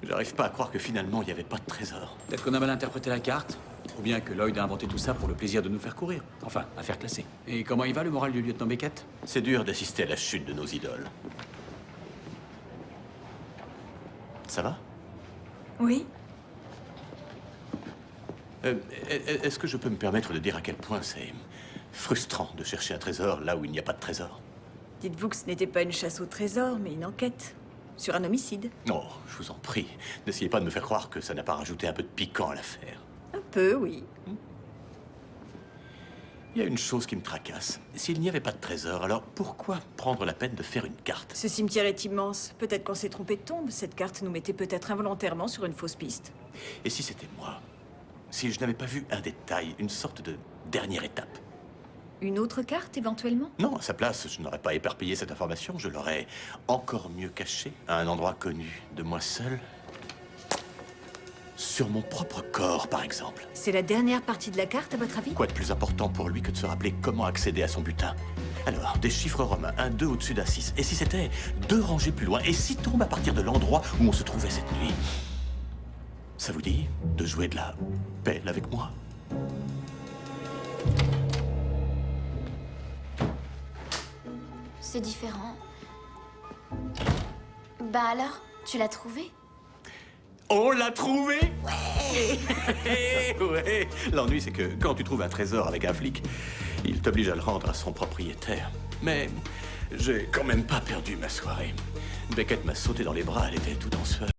J'arrive pas à croire que finalement, il n'y avait pas de trésor. Peut-être qu'on a mal interprété la carte, ou bien que Lloyd a inventé tout ça pour le plaisir de nous faire courir. Enfin, à faire classer. Et comment il va, le moral du lieutenant Beckett? C'est dur d'assister à la chute de nos idoles. Ça va? Oui. Est-ce que je peux me permettre de dire à quel point c'est frustrant de chercher un trésor là où il n'y a pas de trésor? Dites-vous que ce n'était pas une chasse au trésor, mais une enquête. Sur un homicide. Non, je vous en prie. N'essayez pas de me faire croire que ça n'a pas rajouté un peu de piquant à l'affaire. Un peu, oui. Il y a une chose qui me tracasse. S'il n'y avait pas de trésor, alors pourquoi prendre la peine de faire une carte? Ce cimetière est immense. Peut-être qu'on s'est trompé de tombe. Cette carte nous mettait peut-être involontairement sur une fausse piste. Et si c'était moi? Si je n'avais pas vu un détail, une sorte de dernière étape? Une autre carte, éventuellement? Non, à sa place, je n'aurais pas éparpillé cette information. Je l'aurais encore mieux cachée à un endroit connu de moi seul. Sur mon propre corps, par exemple. C'est la dernière partie de la carte, à votre avis? Quoi de plus important pour lui que de se rappeler comment accéder à son butin? Alors, des chiffres romains, un 2 au-dessus d'un 6. Et si c'était 2 rangées plus loin? Et si tombe à partir de l'endroit où on se trouvait cette nuit? Ça vous dit de jouer de la pelle avec moi? C'est différent. Bah alors, tu l'as trouvé? On l'a trouvé! Ouais! Ouais! L'ennui, c'est que quand tu trouves un trésor avec un flic, il t'oblige à le rendre à son propriétaire. Mais j'ai quand même pas perdu ma soirée. Beckett m'a sauté dans les bras, elle était tout en sueur.